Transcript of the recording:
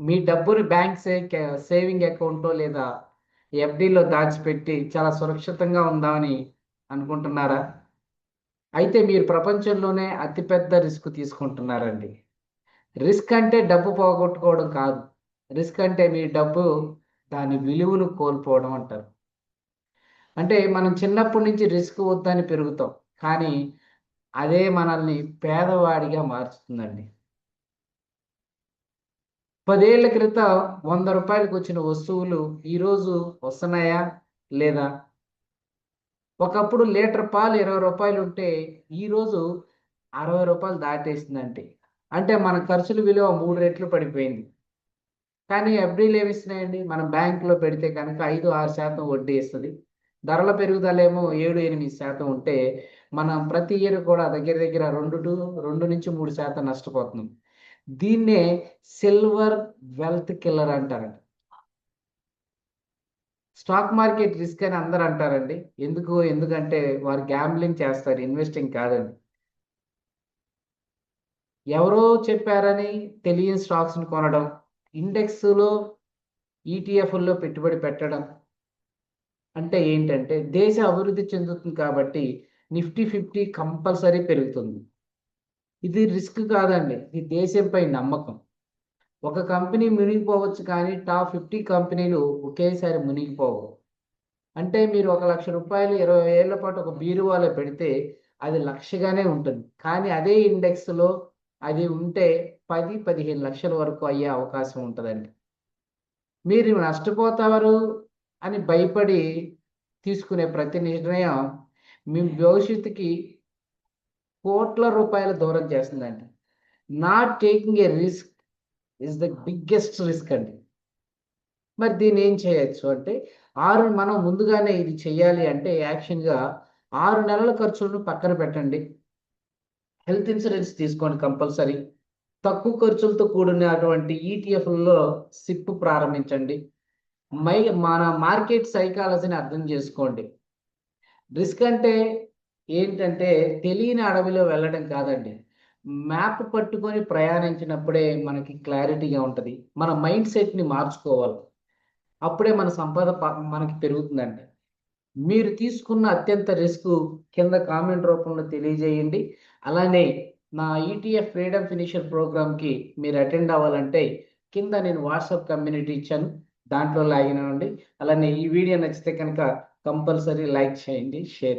మీ డబ్బుని bank saving అకౌంటో లేదా ఎఫ్డిలో దాచిపెట్టి చాలా సురక్షితంగా ఉందామని అనుకుంటున్నారా? అయితే మీరు ప్రపంచంలోనే అతిపెద్ద రిస్క్ తీసుకుంటున్నారండి. రిస్క్ అంటే డబ్బు పోగొట్టుకోవడం కాదు. రిస్క్ అంటే మీ డబ్బు దాని విలువను కోల్పోవడం అంటారు. అంటే మనం చిన్నప్పటి నుంచి రిస్క్ వద్దని పెరుగుతాం. కానీ అదే మనల్ని పేదవాడిగా మార్చుతుందండి. 10 ఏళ్ల క్రితం రూ. 100కి వచ్చిన వస్తువులు ఈరోజు వస్తున్నాయా? లేదా? ఒకప్పుడు లీటర్ పాలు రూ. 20 ఉంటే ఈరోజు రూ. 60 దాటేసిందండి. అంటే మన ఖర్చుల విలువ 3 రెట్లు పడిపోయింది. కానీ ఎఫ్‌డీలు ఏమిస్తున్నాయండి? మనం బ్యాంక్‌లో పెడితే కనుక 5, 6% వడ్డీ ఇస్తది. ధరల పెరుగుదలేమో 7, 8% ఉంటే, మనం ప్రతి ఇయర్ కూడా దగ్గర దగ్గర 2-3% నష్టపోతున్నాం. దీన్నే సిల్వర్ వెల్త్ కిల్లర్ అంటారండి. స్టాక్ మార్కెట్ రిస్క్ అని అందరూ అంటారండి. ఎందుకంటే వారు గ్యాంబ్లింగ్ చేస్తారు. ఇన్వెస్టింగ్ కాదండి. ఎవరో చెప్పారని తెలియని స్టాక్స్‌ని కొనడం, ఇండెక్స్‌లో, ఈటీఎఫ్‌ల్లో పెట్టుబడి పెట్టడం. అంటే ఏంటంటే, దేశం అభివృద్ధి చెందుతుంది కాబట్టి నిఫ్టీ 50 కంపల్సరీ పెరుగుతుంది. ఇది రిస్క్ కాదండి. ఇది దేశంపై నమ్మకం. ఒక కంపెనీ మునిగిపోవచ్చు కానీ టాప్ 50 కంపెనీలు ఒకేసారి మునిగిపోవు. అంటే మీరు ఒక రూ. 1,00,000 20 ఏళ్ల పాటు ఒక బీరువాలో పెడితే అది లక్షగానే ఉంటుంది. కానీ అదే ఇండెక్స్‌లో అది ఉంటే 10, 15 లక్షల వరకు అయ్యే అవకాశం ఉంటదండి. మీరు నష్టపోతారు అని భయపడి తీసుకునే ప్రతి నిర్ణయం మీ భవిష్యత్తుకి కోట్ల రూపాయలు దూరం చేస్తుందండి. Not taking a risk is the biggest risk అండి. మరి దీన్ని ఏం చేయొచ్చు అంటే, మనం ముందుగానే ఇది చేయాలి అంటే యాక్షన్‌గా 6 నెలల ఖర్చులను పక్కన పెట్టండి. హెల్త్ ఇన్స్యూరెన్స్ తీసుకోండి కంపల్సరీ. తక్కువ ఖర్చులతో కూడినటువంటి ఈటీఎఫ్‌ల్లో సిప్ ప్రారంభించండి. మన మార్కెట్ సైకాలజీని అర్థం చేసుకోండి. రిస్క్ అంటే ఏంటంటే తెలియని అడవిలో వెళ్ళడం కాదండి. మ్యాప్ పట్టుకొని ప్రయాణించినప్పుడే మనకి క్లారిటీగా ఉంటది. మన మైండ్ సెట్‌ని మార్చుకోవాలి. అప్పుడే మన సంపద మనకి పెరుగుతుందండి. మీరు తీసుకున్న అత్యంత రిస్కు కింద కామెంట్ రూపంలో తెలియజేయండి. అలానే నా ఈటీఎఫ్ ఫ్రీడమ్ ఫినిషర్ ప్రోగ్రామ్‌కి మీరు అటెండ్ అవ్వాలంటే కింద నేను వాట్సాప్ కమ్యూనిటీ ఇచ్చాను. దాంట్లో లాగిన్ అవ్వండి. అలానే ఈ వీడియో నచ్చితే కనుక కంపల్సరీ లైక్ చేయండి, షేర్